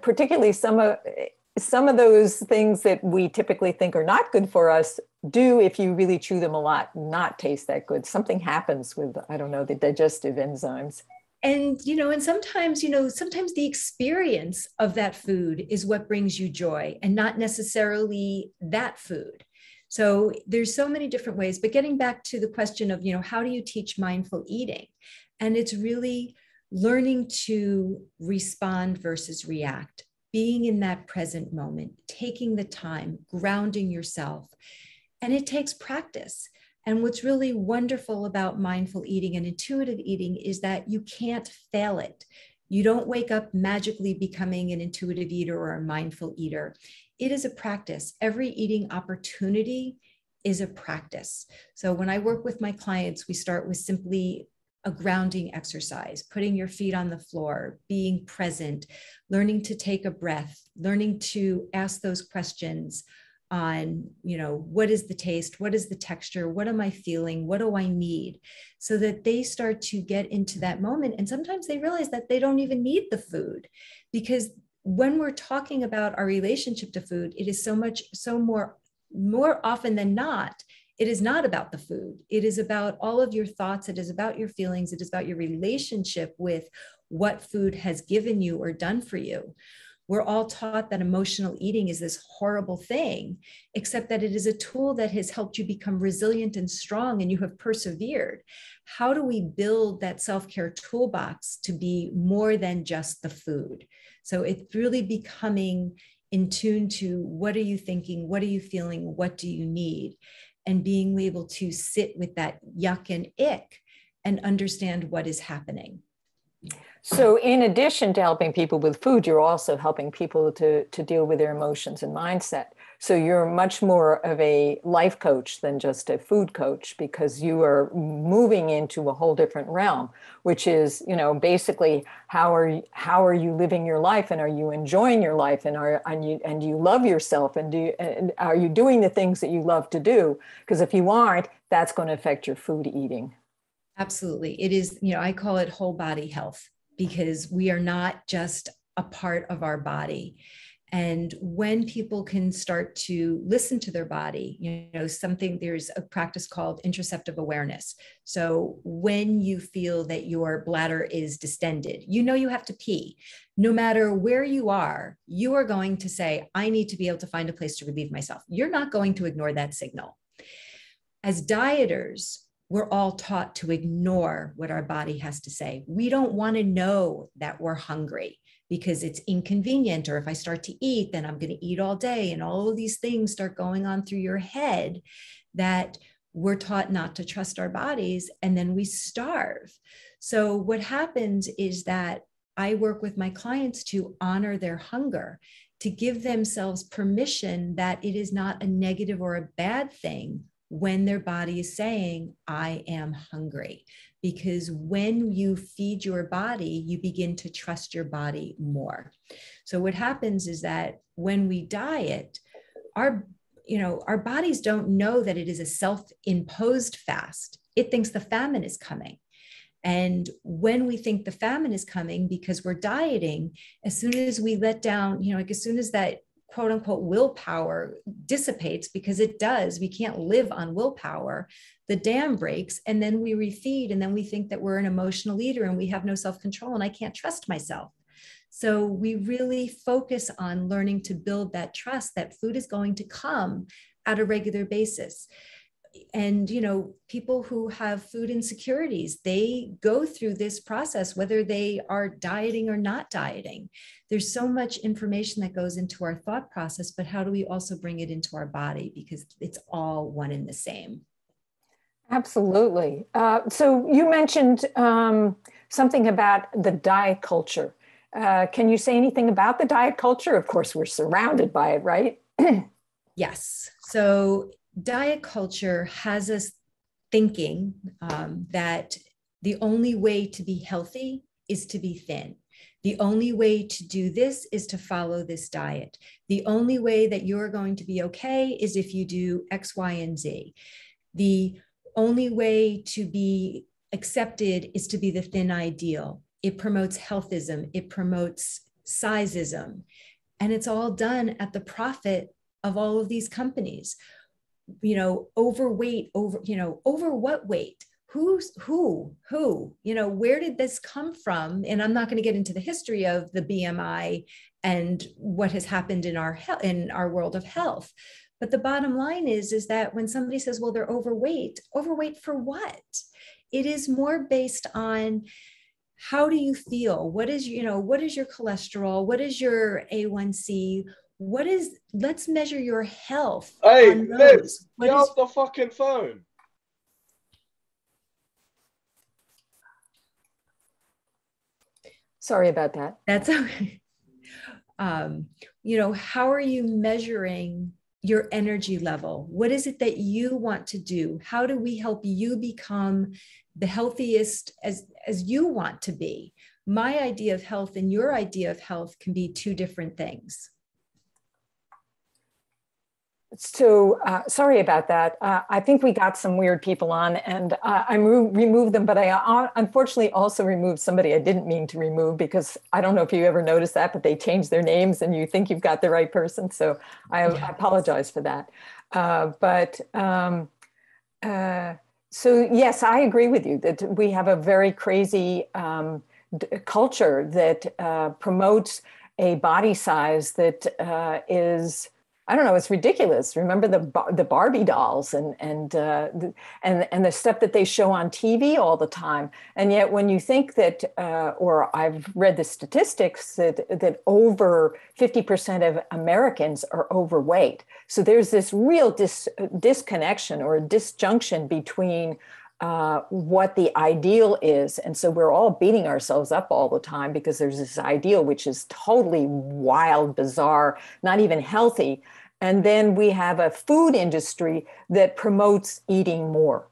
particularly some of those things that we typically think are not good for us do, if you really chew them a lot, not taste that good. Something happens with, I don't know, the digestive enzymes. And, and sometimes the experience of that food is what brings you joy, and not necessarily that food. So there's so many different ways, but getting back to the question of, how do you teach mindful eating? And it's really learning to respond versus react, being in that present moment, taking the time, grounding yourself. And it takes practice. And what's really wonderful about mindful eating and intuitive eating is that you can't fail it. You don't wake up magically becoming an intuitive eater or a mindful eater. It is a practice. Every eating opportunity is a practice. So when I work with my clients, we start with simply a grounding exercise, putting your feet on the floor, being present, learning to take a breath, learning to ask those questions on, what is the taste? What is the texture? What am I feeling? What do I need? So that they start to get into that moment. And sometimes they realize that they don't even need the food, because when we're talking about our relationship to food, it is more often than not, it is not about the food. It is about all of your thoughts. It is about your feelings. It is about your relationship with what food has given you or done for you. We're all taught that emotional eating is this horrible thing, except that it is a tool that has helped you become resilient and strong, and you have persevered. How do we build that self-care toolbox to be more than just the food? So it's really becoming in tune to, what are you thinking? What are you feeling? What do you need? And being able to sit with that yuck and ick and understand what is happening. So in addition to helping people with food, you're also helping people to deal with their emotions and mindset. So you're much more of a life coach than just a food coach, because you are moving into a whole different realm, which is, basically how are you living your life, and are you enjoying your life, and do you love yourself, and are you doing the things that you love to do? Because if you aren't, that's going to affect your food eating. Absolutely. It is, I call it whole body health, because we are not just a part of our body. And when people can start to listen to their body, there's a practice called interoceptive awareness. So when you feel that your bladder is distended, you have to pee. No matter where you are going to say, I need to be able to find a place to relieve myself. You're not going to ignore that signal. As dieters, we're all taught to ignore what our body has to say. We don't want to know that we're hungry, because it's inconvenient. Or if I start to eat, then I'm going to eat all day. And all of these things start going on through your head, that we're taught not to trust our bodies, and then we starve. So what happens is that I work with my clients to honor their hunger, to give themselves permission that it is not a negative or a bad thing when their body is saying, I am hungry. Because when you feed your body, you begin to trust your body more. So what happens is that when we diet, our bodies don't know that it is a self-imposed fast. It thinks the famine is coming. And when we think the famine is coming because we're dieting, as soon as we let down, as soon as that quote unquote willpower dissipates, because it does, we can't live on willpower, the dam breaks, and then we refeed, and then we think that we're an emotional eater and we have no self-control and I can't trust myself. So we really focus on learning to build that trust that food is going to come at a regular basis. And, you know, people who have food insecurities, they go through this process, whether they are dieting or not dieting. There's so much information that goes into our thought process, but how do we also bring it into our body? Because it's all one and the same. Absolutely. So you mentioned something about the diet culture. Can you say anything about the diet culture? Of course, we're surrounded by it, right? Yes. So diet culture has us thinking that the only way to be healthy is to be thin. The only way to do this is to follow this diet. The only way that you're going to be okay is if you do X, Y, and Z. The only way to be accepted is to be the thin ideal. It promotes healthism. It promotes sizeism. And it's all done at the profit of all of these companies. You know, overweight, over what weight? Who, you know, where did this come from? And I'm not going to get into the history of the BMI and what has happened in our world of health. But the bottom line is that when somebody says, well, they're overweight for what? It is more based on, how do you feel? What is your cholesterol? What is your A1C? Let's measure your health. Hey, Liz, get off the fucking phone. Sorry about that. That's okay. You know, how are you measuring your energy level? What is it that you want to do? How do we help you become the healthiest as you want to be? My idea of health and your idea of health can be two different things. So sorry about that. I think we got some weird people on, and I removed them, but I unfortunately also removed somebody I didn't mean to remove, because I don't know if you ever noticed that, but they changed their names and you think you've got the right person. So I apologize for that. So yes, I agree with you that we have a very crazy culture that promotes a body size that is, I don't know, it's ridiculous. Remember the Barbie dolls and the stuff that they show on TV all the time. And yet when you think that, or I've read the statistics that over 50% of Americans are overweight. So there's this real disconnection or disjunction between what the ideal is. And so we're all beating ourselves up all the time because there's this ideal, which is totally wild, bizarre, not even healthy. And then we have a food industry that promotes eating more.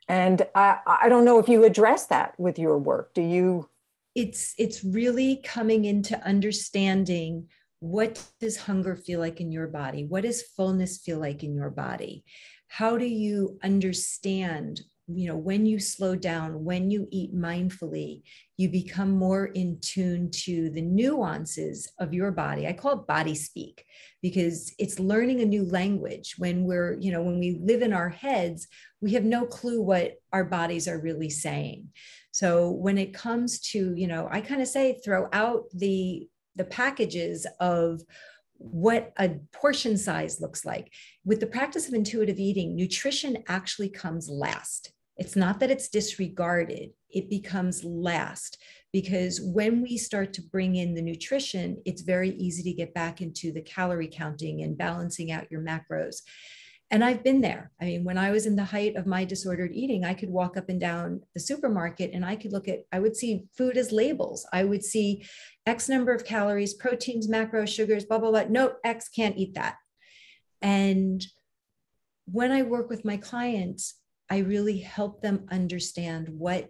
And I don't know if you address that with your work. Do you? It's really coming into understanding, what does hunger feel like in your body? What does fullness feel like in your body? How do you understand, you know, when you slow down, when you eat mindfully, you become more in tune to the nuances of your body. I call it body speak, because it's learning a new language. When when we live in our heads, we have no clue what our bodies are really saying. So when it comes to, I kind of say, throw out the packages of what a portion size looks like. With the practice of intuitive eating, nutrition actually comes last. It's not that it's disregarded, it becomes last, because when we start to bring in the nutrition, it's very easy to get back into the calorie counting and balancing out your macros. And I've been there. I mean, when I was in the height of my disordered eating, I could walk up and down the supermarket and I would see food as labels. I would see X number of calories, proteins, macros, sugars, blah, blah, blah. No, X, can't eat that. And when I work with my clients, I really help them understand what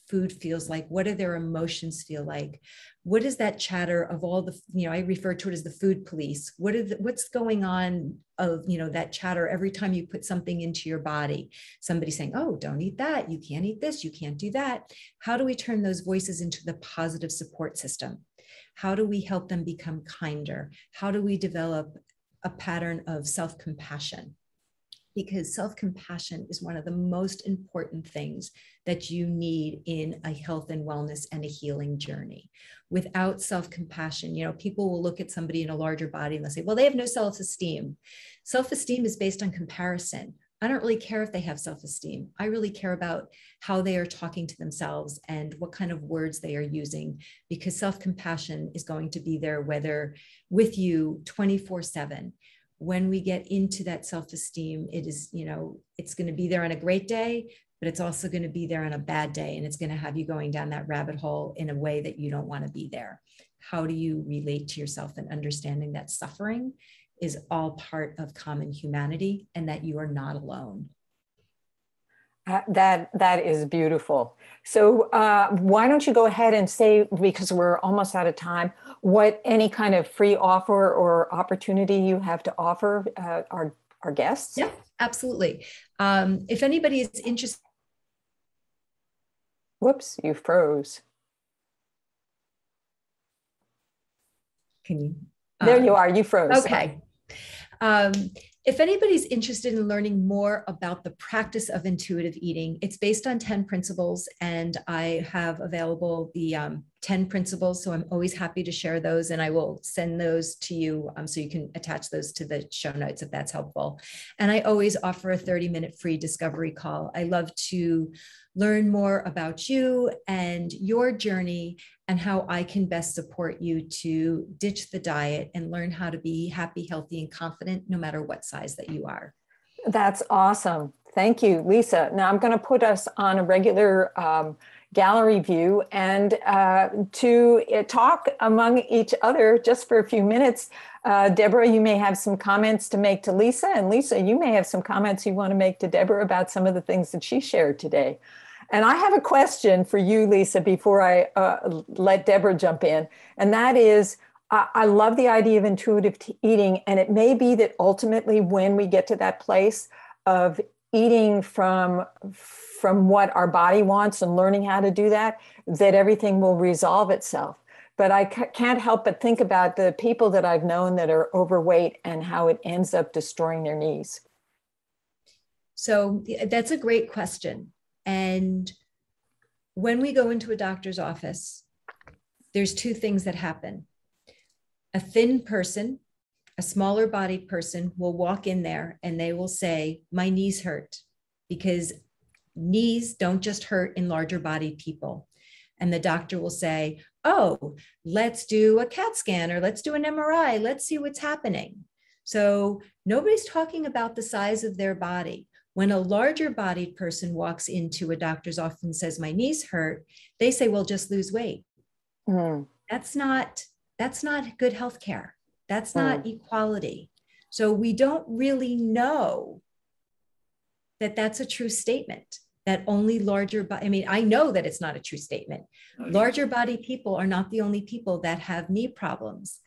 food feels like. What do their emotions feel like? What is that chatter of all the, I refer to it as the food police. What's going on of, that chatter every time you put something into your body? Somebody saying, oh, don't eat that. You can't eat this. You can't do that. How do we turn those voices into the positive support system? How do we help them become kinder? How do we develop a pattern of self-compassion? Because self-compassion is one of the most important things that you need in a health and wellness and a healing journey. Without self-compassion, people will look at somebody in a larger body and they'll say, well, they have no self-esteem. Self-esteem is based on comparison. I don't really care if they have self-esteem. I really care about how they are talking to themselves and what kind of words they are using, because self-compassion is going to be there, whether with you 24/7. When we get into that self-esteem, it is, it's going to be there on a great day, but it's also going to be there on a bad day. And it's going to have you going down that rabbit hole in a way that you don't want to be there. How do you relate to yourself, and understanding that suffering is all part of common humanity and that you are not alone? That is beautiful. So why don't you go ahead and say, because we're almost out of time, what any kind of free offer or opportunity you have to offer our guests? Yeah, absolutely. If anybody is interested. Whoops, you froze. Can you? There you are, you froze. Okay. If anybody's interested in learning more about the practice of intuitive eating, it's based on 10 principles, and I have available the 10 principles. So I'm always happy to share those, and I will send those to you so you can attach those to the show notes if that's helpful. And I always offer a 30-minute free discovery call. I love to learn more about you and your journey and how I can best support you to ditch the diet and learn how to be happy, healthy, and confident no matter what size that you are. That's awesome. Thank you, Lisa. Now I'm going to put us on a regular gallery view and to talk among each other just for a few minutes. Deborah, you may have some comments to make to Lisa, and Lisa, you may have some comments you want to make to Deborah about some of the things that she shared today. And I have a question for you, Lisa, before I let Deborah jump in. And that is, I love the idea of intuitive eating. And it may be that ultimately when we get to that place of eating from what our body wants and learning how to do that, that everything will resolve itself. But I can't help but think about the people that I've known that are overweight and how it ends up destroying their knees. So that's a great question. And when we go into a doctor's office, there's two things that happen. A thin person, a smaller bodied person will walk in there and they will say, my knees hurt, because knees don't just hurt in larger bodied people. And the doctor will say, oh, let's do a CAT scan or let's do an MRI. Let's see what's happening. So nobody's talking about the size of their body. When a larger bodied person walks into a doctor's office and says, my knees hurt, they say, well, just lose weight. Mm. That's not good healthcare. That's not equality. So we don't really know that that's a true statement, that only I know that it's not a true statement. Larger body people are not the only people that have knee problems.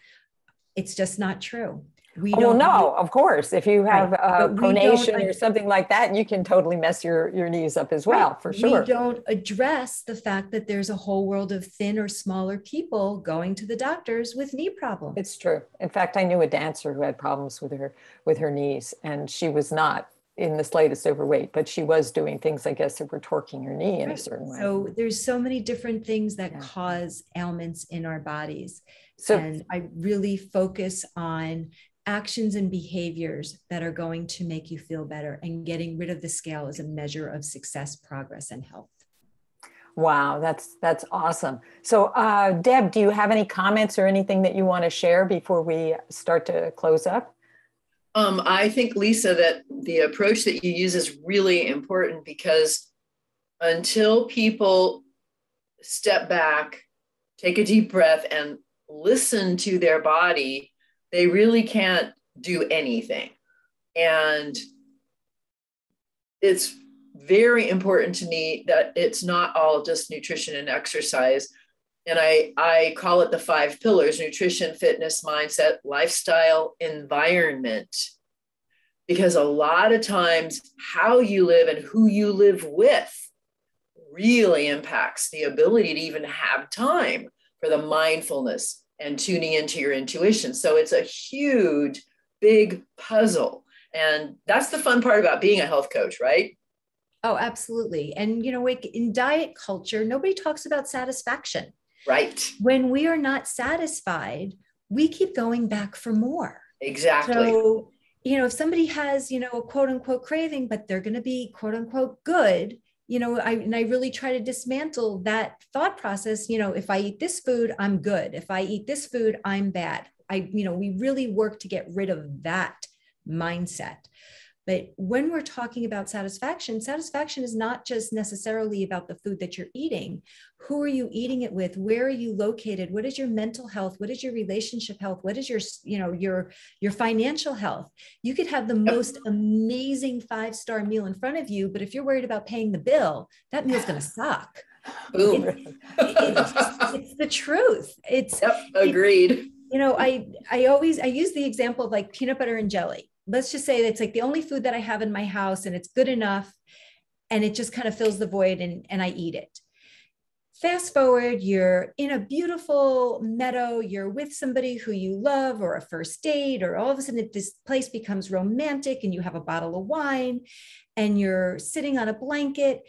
It's just not true. Of course. If you have pronation or something like that, you can totally mess your knees up as well, for sure. We don't address the fact that there's a whole world of thin or smaller people going to the doctors with knee problems. It's true. In fact, I knew a dancer who had problems with her knees, and she was not in the slightest overweight, but she was doing things, I guess, that were torquing her knee in a certain way. So there's so many different things that cause ailments in our bodies. And I really focus on actions and behaviors that are going to make you feel better, and getting rid of the scale is a measure of success, progress, and health. Wow, that's awesome. So Deb, do you have any comments or anything that you want to share before we start to close up? I think, Lisa, that the approach that you use is really important, because until people step back, take a deep breath, and listen to their body, they really can't do anything. And it's very important to me that it's not all just nutrition and exercise. And I call it the 5 pillars: nutrition, fitness, mindset, lifestyle, environment. Because a lot of times how you live and who you live with really impacts the ability to even have time for the mindfulness, and tuning into your intuition. So it's a huge, big puzzle. And that's the fun part about being a health coach, right? Oh, absolutely. And, you know, like in diet culture, nobody talks about satisfaction. Right. When we are not satisfied, we keep going back for more. Exactly. So, you know, if somebody has, you know, a quote unquote craving, but they're going to be quote unquote good, you know, I really try to dismantle that thought process. You know, if I eat this food, I'm good. If I eat this food, I'm bad. You know, we really work to get rid of that mindset. But when we're talking about satisfaction, satisfaction is not just necessarily about the food that you're eating. Who are you eating it with? Where are you located? What is your mental health? What is your relationship health? What is your, you know, your financial health? You could have the most amazing 5-star meal in front of you, but if you're worried about paying the bill, that meal's going to suck. Boom. It's the truth. It's agreed. You know, I use the example of like peanut butter and jelly. Let's just say it's like the only food that I have in my house and it's good enough and it just kind of fills the void and I eat it. Fast forward, you're in a beautiful meadow, you're with somebody who you love or a first date, or all of a sudden this place becomes romantic and you have a bottle of wine and you're sitting on a blanket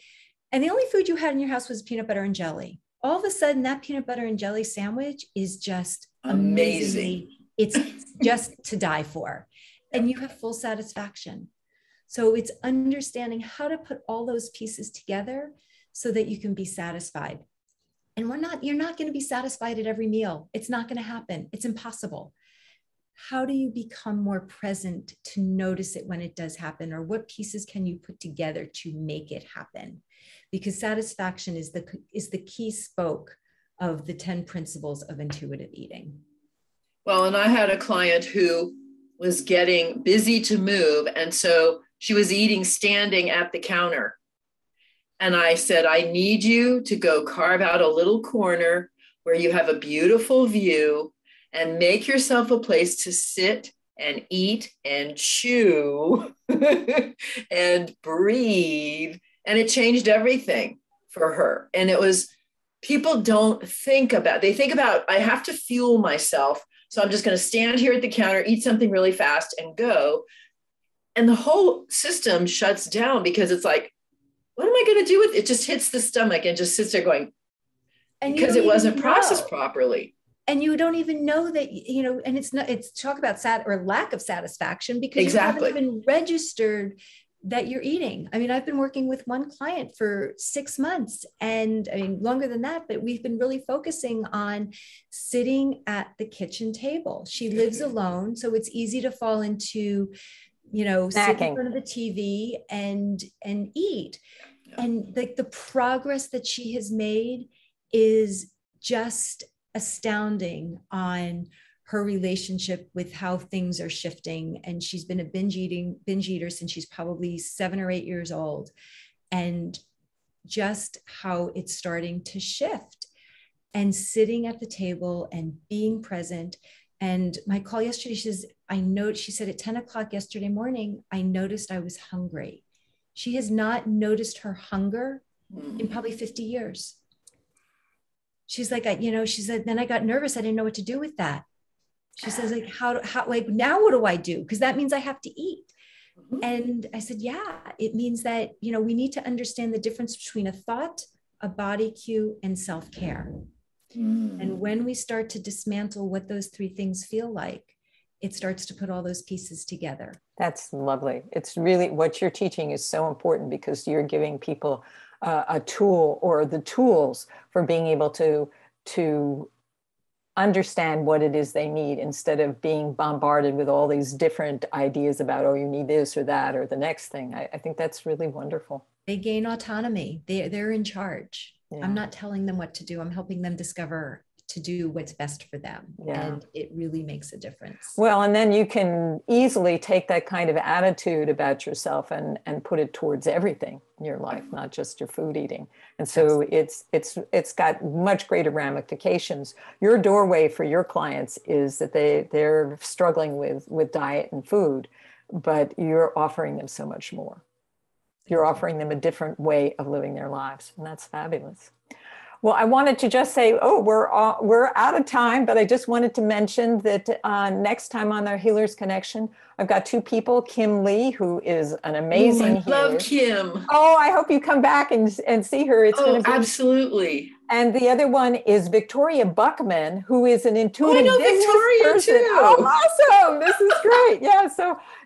and the only food you had in your house was peanut butter and jelly. All of a sudden that peanut butter and jelly sandwich is just amazing. It's just to die for. And you have full satisfaction. So it's understanding how to put all those pieces together so that you can be satisfied. And you're not going to be satisfied at every meal. It's not going to happen. It's impossible. How do you become more present to notice it when it does happen? Or what pieces can you put together to make it happen? Because satisfaction is the key spoke of the 10 principles of intuitive eating. Well, and I had a client who was getting busy to move. And so she was eating standing at the counter. And I said, I need you to go carve out a little corner where you have a beautiful view and make yourself a place to sit and eat and chew and breathe. And it changed everything for her. And it was, people don't think about, they think about, I have to fuel myself. So I'm just going to stand here at the counter, eat something really fast and go. And the whole system shuts down because it's like, what am I going to do with it? It just hits the stomach and just sits there going, and because it wasn't processed properly. And you don't even know that, you know, and it's talk about lack of satisfaction because you haven't even registered that you're eating. I mean, I've been working with one client for 6 months and I mean, longer than that, but we've been really focusing on sitting at the kitchen table. She lives alone. So it's easy to fall into, you know, sit in front of the TV and eat. Yeah. And like the progress that she has made is just astounding on her relationship with how things are shifting. And she's been a binge eater since she's probably 7 or 8 years old. And just how it's starting to shift and sitting at the table and being present. And my call yesterday, she said at 10 o'clock yesterday morning, I noticed I was hungry. She has not noticed her hunger in probably 50 years. She's like, she said, then I got nervous. I didn't know what to do with that. She says, like, how, like, now what do I do? Because that means I have to eat. Mm-hmm. And I said, yeah, it means that, you know, we need to understand the difference between a thought, a body cue, and self-care. Mm. And when we start to dismantle what those 3 things feel like, it starts to put all those pieces together. That's lovely. It's really, what you're teaching is so important because you're giving people a tool or the tools for being able to understand what it is they need instead of being bombarded with all these different ideas about, oh, you need this or that or the next thing. I think that's really wonderful. They gain autonomy. They're in charge. Yeah. I'm not telling them what to do. I'm helping them discover to do what's best for them. Yeah. And it really makes a difference. Well, and then you can easily take that kind of attitude about yourself and put it towards everything in your life, not just your food eating. And so it's got much greater ramifications. Your doorway for your clients is that they're struggling with diet and food, but you're offering them so much more. You're offering them a different way of living their lives, and that's fabulous. Well, I wanted to just say, we're out of time, but I just wanted to mention that next time on our Healers Connection, I've got two people, Kim Lee, who is an amazing healer. Love Kim. Oh, I hope you come back and see her. It's going to be absolutely. And the other one is Victoria Buckman, who is an intuitive business Victoria person. Too. Oh, awesome! This is great. Yeah.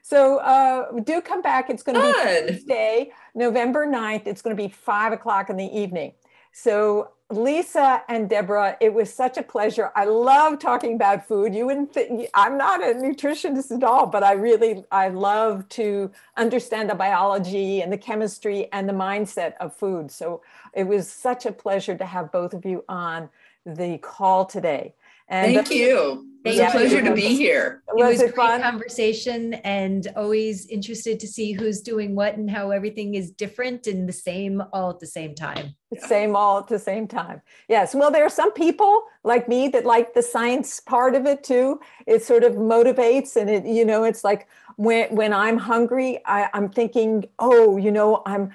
So do come back. It's going to be Tuesday, November 9th. It's going to be 5:00 in the evening. So Lisa and Deborah, it was such a pleasure. I love talking about food. You wouldn't think I'm not a nutritionist at all, but I love to understand the biology and the chemistry and the mindset of food. So it was such a pleasure to have both of you on the call today. And thank you. It was a pleasure to be here. It was a great conversation, and always interested to see who's doing what and how everything is different and the same all at the same time. Same all at the same time. Yes. Well, there are some people like me that like the science part of it too. It sort of motivates, and it's like when I'm hungry, I'm thinking, I'm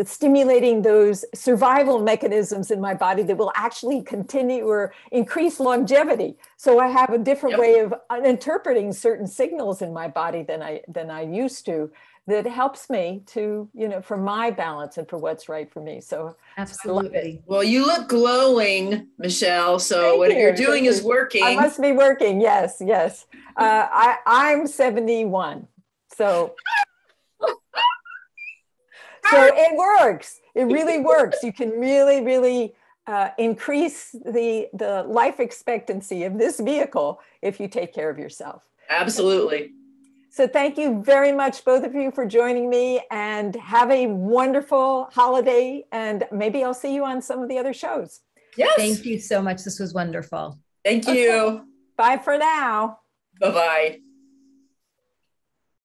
stimulating those survival mechanisms in my body that will actually continue or increase longevity. So I have a different way of interpreting certain signals in my body than I used to. That helps me to, for my balance and for what's right for me. So absolutely. Well, you look glowing, Michelle. So what you're doing is working. I must be working. Yes. I'm 71. So it works. It really works. You can really increase the life expectancy of this vehicle if you take care of yourself. Absolutely. So thank you very much, both of you, for joining me, and have a wonderful holiday. And maybe I'll see you on some of the other shows. Yes. Thank you so much. This was wonderful. Thank you. Okay. Bye for now. Bye-bye.